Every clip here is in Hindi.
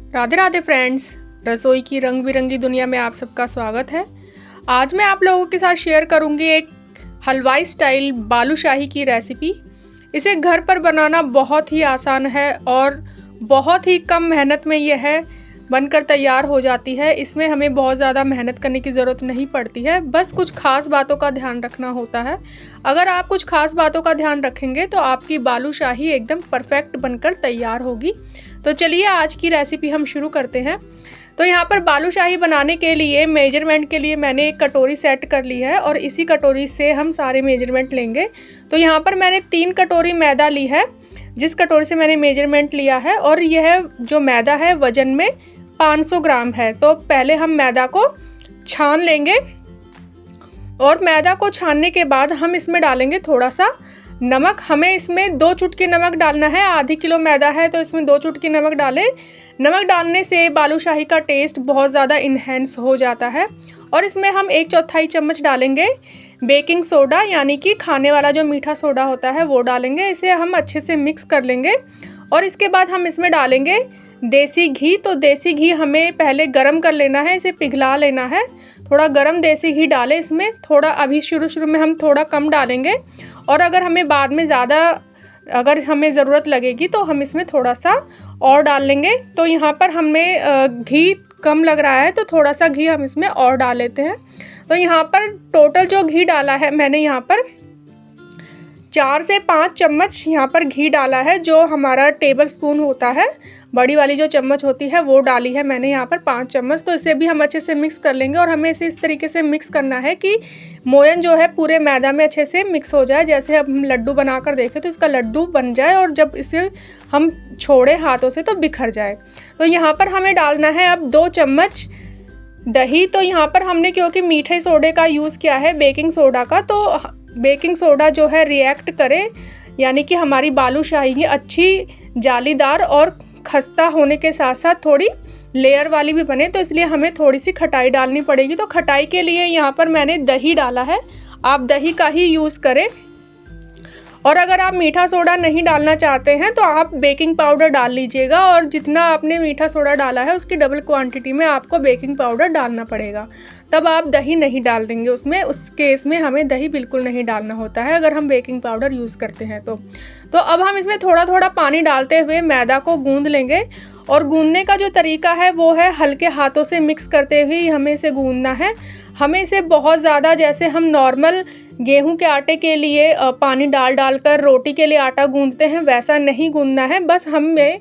राधे राधे फ्रेंड्स, रसोई की रंग बिरंगी दुनिया में आप सबका स्वागत है। आज मैं आप लोगों के साथ शेयर करूंगी एक हलवाई स्टाइल बालूशाही की रेसिपी। इसे घर पर बनाना बहुत ही आसान है और बहुत ही कम मेहनत में यह बनकर तैयार हो जाती है। इसमें हमें बहुत ज़्यादा मेहनत करने की ज़रूरत नहीं पड़ती है, बस कुछ खास बातों का ध्यान रखना होता है। अगर आप कुछ खास बातों का ध्यान रखेंगे तो आपकी बालूशाही एकदम परफेक्ट बनकर तैयार होगी। तो चलिए आज की रेसिपी हम शुरू करते हैं। तो यहाँ पर बालूशाही बनाने के लिए मेजरमेंट के लिए मैंने एक कटोरी सेट कर ली है और इसी कटोरी से हम सारे मेजरमेंट लेंगे। तो यहाँ पर मैंने 3 कटोरी मैदा ली है, जिस कटोरी से मैंने मेजरमेंट लिया है, और यह जो मैदा है वजन में 500 ग्राम है। तो पहले हम मैदा को छान लेंगे और मैदा को छानने के बाद हम इसमें डालेंगे थोड़ा सा नमक। हमें इसमें 2 चुटकी नमक डालना है। आधी किलो मैदा है तो इसमें 2 चुटकी नमक डालें। नमक डालने से बालूशाही का टेस्ट बहुत ज़्यादा इन्हेंस हो जाता है। और इसमें हम 1/4 चम्मच डालेंगे बेकिंग सोडा, यानी कि खाने वाला जो मीठा सोडा होता है वो डालेंगे। इसे हम अच्छे से मिक्स कर लेंगे और इसके बाद हम इसमें डालेंगे देसी घी। तो देसी घी हमें पहले गरम कर लेना है, इसे पिघला लेना है। थोड़ा गरम देसी घी डालें इसमें। थोड़ा अभी शुरू में हम थोड़ा कम डालेंगे और अगर हमें बाद में अगर हमें ज़रूरत लगेगी तो हम इसमें थोड़ा सा और डाल लेंगे। तो यहाँ पर हमें घी कम लग रहा है तो थोड़ा सा घी हम इसमें और डाल लेते हैं। तो यहाँ पर टोटल जो घी डाला है मैंने यहाँ पर 4 से 5 चम्मच यहाँ पर घी डाला है। जो हमारा टेबल स्पून होता है, बड़ी वाली जो चम्मच होती है वो डाली है मैंने यहाँ पर 5 चम्मच। तो इसे भी हम अच्छे से मिक्स कर लेंगे और हमें इसे इस तरीके से मिक्स करना है कि मोयन जो है पूरे मैदा में अच्छे से मिक्स हो जाए। जैसे हम लड्डू बनाकर देखें तो इसका लड्डू बन जाए और जब इसे हम छोड़े हाथों से तो बिखर जाए। तो यहाँ पर हमें डालना है अब 2 चम्मच दही। तो यहाँ पर हमने क्योंकि मीठे सोडे का यूज़ किया है, बेकिंग सोडा का, तो बेकिंग सोडा जो है रिएक्ट करे, यानी कि हमारी बालूशाही अच्छी जालीदार और खस्ता होने के साथ साथ थोड़ी लेयर वाली भी बने। तो इसलिए हमें थोड़ी सी खटाई डालनी पड़ेगी। तो खटाई के लिए यहाँ पर मैंने दही डाला है। आप दही का ही यूज़ करें और अगर आप मीठा सोडा नहीं डालना चाहते हैं तो आप बेकिंग पाउडर डाल लीजिएगा और जितना आपने मीठा सोडा डाला है उसकी डबल क्वांटिटी में आपको बेकिंग पाउडर डालना पड़ेगा। तब आप दही नहीं डाल देंगे उसमें। उस केस में हमें दही बिल्कुल नहीं डालना होता है अगर हम बेकिंग पाउडर यूज़ करते हैं तो अब हम इसमें थोड़ा थोड़ा पानी डालते हुए मैदा को गूंद लेंगे। और गूंदने का जो तरीका है वो है हल्के हाथों से मिक्स करते हुए हमें इसे गूंदना है। हमें इसे बहुत ज़्यादा, जैसे हम नॉर्मल गेहूं के आटे के लिए पानी डाल कर रोटी के लिए आटा गूंदते हैं, वैसा नहीं गूंदना है। बस हमें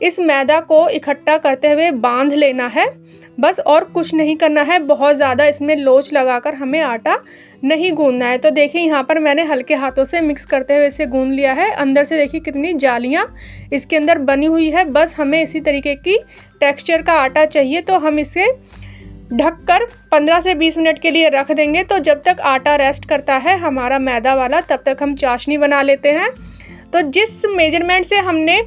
इस मैदा को इकट्ठा करते हुए बांध लेना है बस, और कुछ नहीं करना है। बहुत ज़्यादा इसमें लोच लगाकर हमें आटा नहीं गूंदना है। तो देखिए यहाँ पर मैंने हल्के हाथों से मिक्स करते हुए इसे गूंद लिया है। अंदर से देखिए कितनी जालियाँ इसके अंदर बनी हुई है। बस हमें इसी तरीके की टेक्सचर का आटा चाहिए। तो हम इसे ढककर 15 से 20 मिनट के लिए रख देंगे। तो जब तक आटा रेस्ट करता है हमारा मैदा वाला, तब तक हम चाशनी बना लेते हैं। तो जिस मेजरमेंट से हमने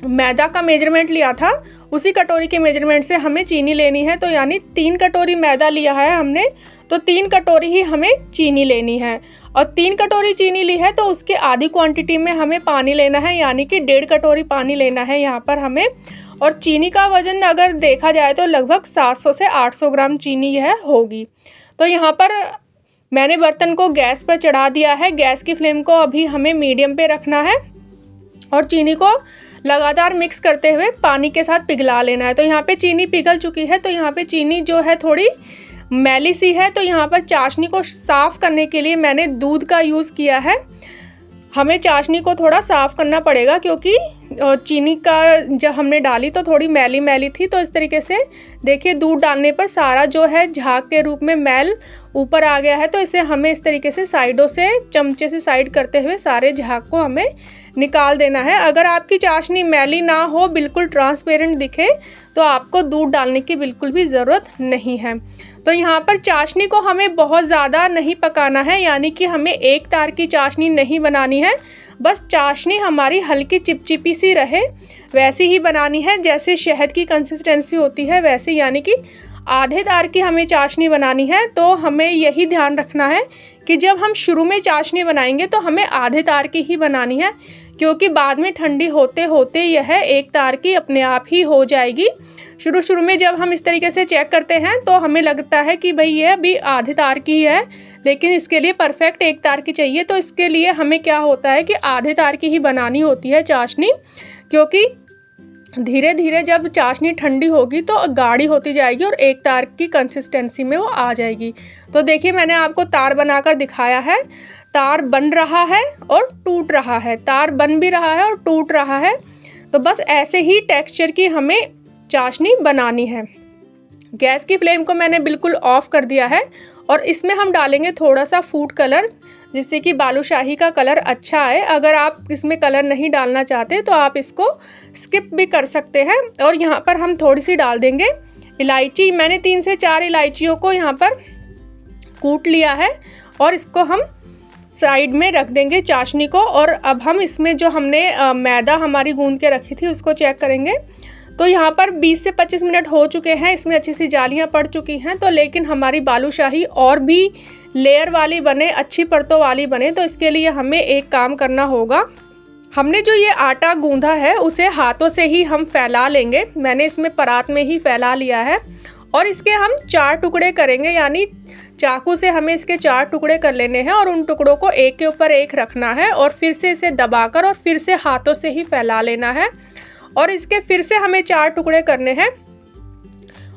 मैदा का मेजरमेंट लिया था उसी कटोरी के मेजरमेंट से हमें चीनी लेनी है। तो यानी 3 कटोरी मैदा लिया है हमने, तो 3 कटोरी ही हमें चीनी लेनी है। और 3 कटोरी चीनी ली है तो उसके आधी क्वांटिटी में हमें पानी लेना है, यानी कि 1.5 कटोरी पानी लेना है यहाँ पर हमें। और चीनी का वज़न अगर देखा जाए तो लगभग 700 से 800 ग्राम चीनी यह होगी। तो यहाँ पर मैंने बर्तन को गैस पर चढ़ा दिया है। गैस की फ्लेम को अभी हमें मीडियम पे रखना है और चीनी को लगातार मिक्स करते हुए पानी के साथ पिघला लेना है। तो यहाँ पे चीनी पिघल चुकी है। तो यहाँ पे चीनी जो है थोड़ी मैली सी है। तो यहाँ पर चाशनी को साफ़ करने के लिए मैंने दूध का यूज़ किया है। हमें चाशनी को थोड़ा साफ़ करना पड़ेगा क्योंकि चीनी का जब हमने डाली तो थोड़ी मैली मैली थी। तो इस तरीके से देखिए दूध डालने पर सारा जो है झाग के रूप में मैल ऊपर आ गया है। तो इसे हमें इस तरीके से साइडों से चमचे से साइड करते हुए सारे झाग को हमें निकाल देना है। अगर आपकी चाशनी मैली ना हो, बिल्कुल ट्रांसपेरेंट दिखे, तो आपको दूध डालने की बिल्कुल भी ज़रूरत नहीं है। तो यहाँ पर चाशनी को हमें बहुत ज़्यादा नहीं पकाना है, यानी कि हमें एक तार की चाशनी नहीं बनानी है। बस चाशनी हमारी हल्की चिपचिपी सी रहे वैसी ही बनानी है, जैसे शहद की कंसिस्टेंसी होती है वैसे, यानी कि आधे तार की हमें चाशनी बनानी है। तो हमें यही ध्यान रखना है कि जब हम शुरू में चाशनी बनाएंगे तो हमें आधे तार की ही बनानी है, क्योंकि बाद में ठंडी होते होते यह एक तार की अपने आप ही हो जाएगी। शुरू शुरू में जब हम इस तरीके से चेक करते हैं तो हमें लगता है कि भाई ये अभी आधे तार की है, लेकिन इसके लिए परफेक्ट एक तार की चाहिए। तो इसके लिए हमें क्या होता है कि आधे तार की ही बनानी होती है चाशनी, क्योंकि धीरे धीरे जब चाशनी ठंडी होगी तो गाढ़ी होती जाएगी और एक तार की कंसिस्टेंसी में वो आ जाएगी। तो देखिए मैंने आपको तार बनाकर दिखाया है, तार बन रहा है और टूट रहा है, तार बन भी रहा है और टूट रहा है। तो बस ऐसे ही टेक्सचर की हमें चाशनी बनानी है। गैस की फ्लेम को मैंने बिल्कुल ऑफ कर दिया है और इसमें हम डालेंगे थोड़ा सा फूड कलर, जिससे कि बालूशाही का कलर अच्छा आए। अगर आप इसमें कलर नहीं डालना चाहते तो आप इसको स्किप भी कर सकते हैं। और यहाँ पर हम थोड़ी सी डाल देंगे इलायची। मैंने 3 से 4 इलायचियों को यहाँ पर कूट लिया है और इसको हम साइड में रख देंगे चाशनी को। और अब हम इसमें जो हमने मैदा हमारी गूंद के रखी थी उसको चेक करेंगे। तो यहाँ पर 20 से 25 मिनट हो चुके हैं, इसमें अच्छी सी जालियाँ पड़ चुकी हैं। तो लेकिन हमारी बालूशाही और भी लेयर वाली बने, अच्छी परतों वाली बने, तो इसके लिए हमें एक काम करना होगा। हमने जो ये आटा गूंधा है उसे हाथों से ही हम फैला लेंगे। मैंने इसमें परात में ही फैला लिया है और इसके हम 4 टुकड़े करेंगे, यानी चाकू से हमें इसके 4 टुकड़े कर लेने हैं और उन टुकड़ों को एक के ऊपर एक रखना है और फिर से इसे दबाकर और फिर से हाथों से ही फैला लेना है। और इसके फिर से हमें 4 टुकड़े करने हैं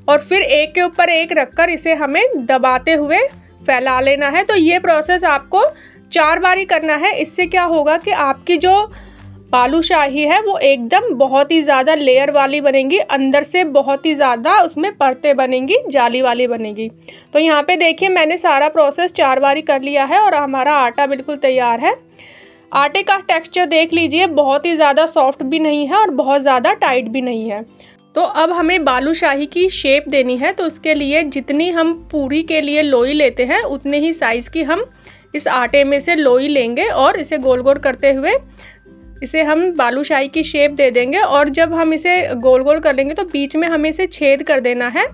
और फिर एक के ऊपर एक रखकर इसे हमें दबाते हुए फैला लेना है। तो ये प्रोसेस आपको 4 बारी करना है। इससे क्या होगा कि आपकी जो बालूशाही है वो एकदम बहुत ही ज़्यादा लेयर वाली बनेगी, अंदर से बहुत ही ज़्यादा उसमें परतें बनेंगी, जाली वाली बनेगी। तो यहाँ पे देखिए मैंने सारा प्रोसेस 4 बारी कर लिया है और हमारा आटा बिल्कुल तैयार है। आटे का टेक्सचर देख लीजिए, बहुत ही ज़्यादा सॉफ्ट भी नहीं है और बहुत ज़्यादा टाइट भी नहीं है। तो अब हमें बालूशाही की शेप देनी है। तो उसके लिए जितनी हम पूरी के लिए लोई लेते हैं उतने ही साइज़ की हम इस आटे में से लोई लेंगे और इसे गोल गोल करते हुए इसे हम बालूशाही की शेप दे देंगे। और जब हम इसे गोल गोल कर लेंगे तो बीच में हमें इसे छेद कर देना है।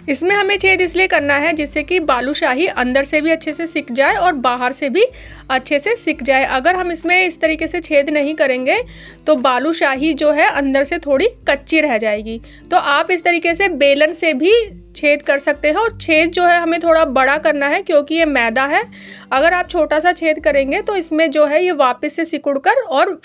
इसमें हमें छेद इसलिए करना है जिससे कि बालूशाही अंदर से भी अच्छे से सिक जाए और बाहर से भी अच्छे से सिक जाए। अगर हम इसमें इस तरीके से छेद नहीं करेंगे तो बालूशाही जो है अंदर से थोड़ी कच्ची रह जाएगी। तो आप इस तरीके से बेलन से भी छेद कर सकते हैं और छेद जो है हमें थोड़ा बड़ा करना है क्योंकि ये मैदा है। अगर आप छोटा सा छेद करेंगे तो इसमें जो है ये वापस से सिकुड़ कर और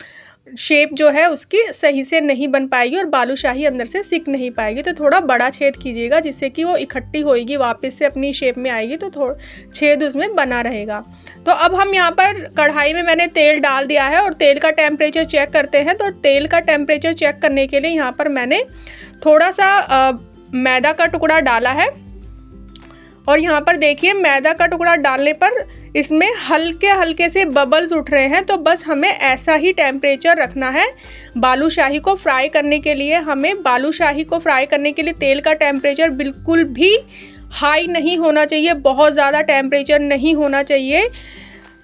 शेप जो है उसकी सही से नहीं बन पाएगी और बालूशाही अंदर से सिक नहीं पाएगी। तो थोड़ा बड़ा छेद कीजिएगा जिससे कि वो इकट्ठी होएगी, वापस से अपनी शेप में आएगी, तो थोड़ा छेद उसमें बना रहेगा। तो अब हम यहाँ पर कढ़ाई में मैंने तेल डाल दिया है और तेल का टेम्परेचर चेक करते हैं। तो तेल का टेम्परेचर चेक करने के लिए यहाँ पर मैंने थोड़ा सा मैदा का टुकड़ा डाला है और यहाँ पर देखिए मैदा का टुकड़ा डालने पर इसमें हल्के हल्के से बबल्स उठ रहे हैं। तो बस हमें ऐसा ही टेम्परेचर रखना है बालूशाही को फ्राई करने के लिए। हमें बालूशाही को फ्राई करने के लिए तेल का टेम्परेचर बिल्कुल भी हाई नहीं होना चाहिए, बहुत ज़्यादा टेम्परेचर नहीं होना चाहिए,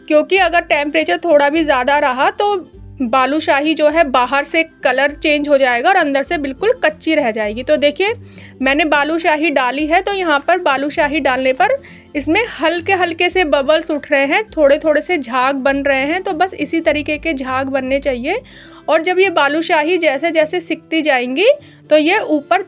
क्योंकि अगर टेम्परेचर थोड़ा भी ज़्यादा रहा तो बालूशाही जो है बाहर से कलर चेंज हो जाएगा और अंदर से बिल्कुल कच्ची रह जाएगी। तो देखिए मैंने बालूशाही डाली है। तो यहाँ पर बालूशाही डालने पर इसमें हल्के हल्के से बबल्स उठ रहे हैं, थोड़े थोड़े से झाग बन रहे हैं। तो बस इसी तरीके के झाग बनने चाहिए। और जब ये बालूशाही जैसे जैसे सिकती जाएंगी तो ये ऊपर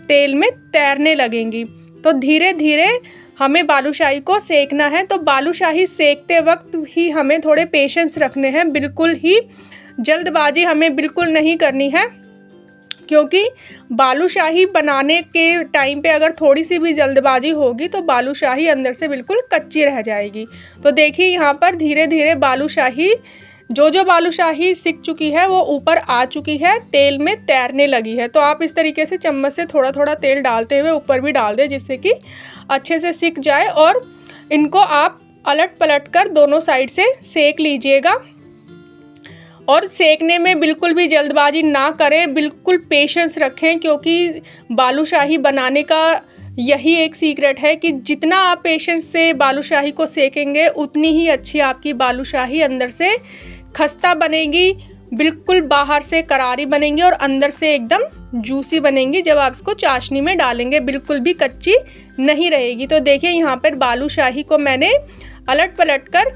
तेल में तैरने लगेंगी। तो धीरे धीरे हमें बालूशाही को सेकना है। तो बालूशाही सेकते वक्त ही हमें थोड़े पेशेंस रखने हैं, बिल्कुल ही जल्दबाजी हमें बिल्कुल नहीं करनी है, क्योंकि बालूशाही बनाने के टाइम पे अगर थोड़ी सी भी जल्दबाजी होगी तो बालूशाही अंदर से बिल्कुल कच्ची रह जाएगी। तो देखिए यहाँ पर धीरे धीरे बालूशाही जो बालूशाही सिक चुकी है वो ऊपर आ चुकी है, तेल में तैरने लगी है। तो आप इस तरीके से चम्मच से थोड़ा थोड़ा तेल डालते हुए ऊपर भी डाल दें जिससे कि अच्छे से सिक जाए। और इनको आप अलट पलट कर दोनों साइड से सेक लीजिएगा। और सेकने में बिल्कुल भी जल्दबाजी ना करें, बिल्कुल पेशेंस रखें, क्योंकि बालूशाही बनाने का यही एक सीक्रेट है कि जितना आप पेशेंस से बालूशाही को सेकेंगे उतनी ही अच्छी आपकी बालूशाही अंदर से खस्ता बनेगी, बिल्कुल बाहर से करारी बनेंगी और अंदर से एकदम जूसी बनेंगी। जब आप इसको चाशनी में डालेंगे बिल्कुल भी कच्ची नहीं रहेगी। तो देखिए यहाँ पर बालूशाही को मैंने अलट पलट कर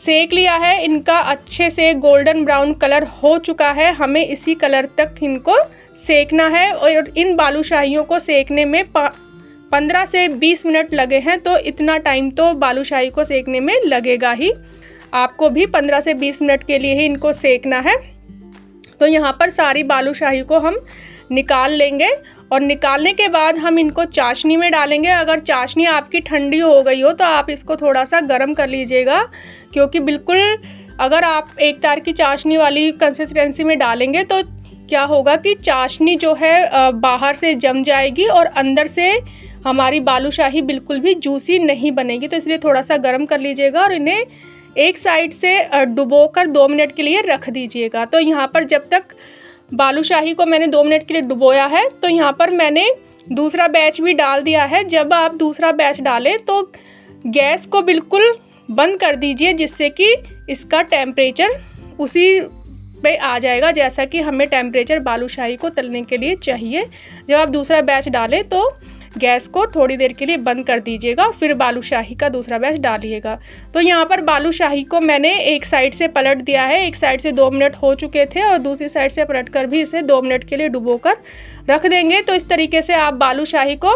सेक लिया है। इनका अच्छे से गोल्डन ब्राउन कलर हो चुका है। हमें इसी कलर तक इनको सेकना है और इन बालूशाहियों को सेकने में 15 से 20 मिनट लगे हैं, तो इतना टाइम तो बालूशाही को सेकने में लगेगा ही। आपको भी 15 से 20 मिनट के लिए ही इनको सेकना है। तो यहाँ पर सारी बालूशाही को हम निकाल लेंगे और निकालने के बाद हम इनको चाशनी में डालेंगे। अगर चाशनी आपकी ठंडी हो गई हो तो आप इसको थोड़ा सा गर्म कर लीजिएगा, क्योंकि बिल्कुल अगर आप एक तार की चाशनी वाली कंसिस्टेंसी में डालेंगे तो क्या होगा कि चाशनी जो है बाहर से जम जाएगी और अंदर से हमारी बालूशाही बिल्कुल भी जूसी नहीं बनेगी। तो इसलिए थोड़ा सा गर्म कर लीजिएगा और इन्हें एक साइड से डुबोकर 2 मिनट के लिए रख दीजिएगा। तो यहाँ पर जब तक बालूशाही को मैंने 2 मिनट के लिए डुबोया है, तो यहाँ पर मैंने दूसरा बैच भी डाल दिया है। जब आप दूसरा बैच डालें तो गैस को बिल्कुल बंद कर दीजिए, जिससे कि इसका टेम्परेचर उसी पे आ जाएगा जैसा कि हमें टेम्परेचर बालूशाही को तलने के लिए चाहिए। जब आप दूसरा बैच डालें तो गैस को थोड़ी देर के लिए बंद कर दीजिएगा, फिर बालूशाही का दूसरा बैच डालिएगा। तो यहाँ पर बालूशाही को मैंने एक साइड से पलट दिया है। एक साइड से 2 मिनट हो चुके थे और दूसरी साइड से पलट कर भी इसे 2 मिनट के लिए डुबोकर रख देंगे। तो इस तरीके से आप बालूशाही को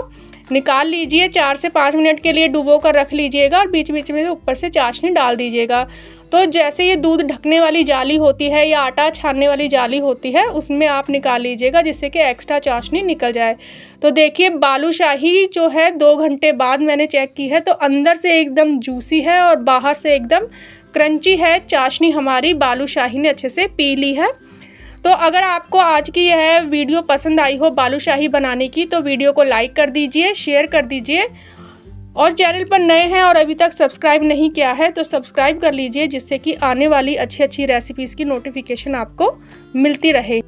निकाल लीजिए। 4 से 5 मिनट के लिए डुबोकर रख लीजिएगा और बीच बीच में ऊपर से चाशनी डाल दीजिएगा। तो जैसे ये दूध ढकने वाली जाली होती है या आटा छानने वाली जाली होती है, उसमें आप निकाल लीजिएगा, जिससे कि एक्स्ट्रा चाशनी निकल जाए। तो देखिए बालूशाही जो है 2 घंटे बाद मैंने चेक की है, तो अंदर से एकदम जूसी है और बाहर से एकदम क्रंची है। चाशनी हमारी बालूशाही ने अच्छे से पी ली है। तो अगर आपको आज की यह वीडियो पसंद आई हो बालूशाही बनाने की, तो वीडियो को लाइक कर दीजिए, शेयर कर दीजिए और चैनल पर नए हैं और अभी तक सब्सक्राइब नहीं किया है तो सब्सक्राइब कर लीजिए, जिससे कि आने वाली अच्छी अच्छी रेसिपीज़ की नोटिफिकेशन आपको मिलती रहे।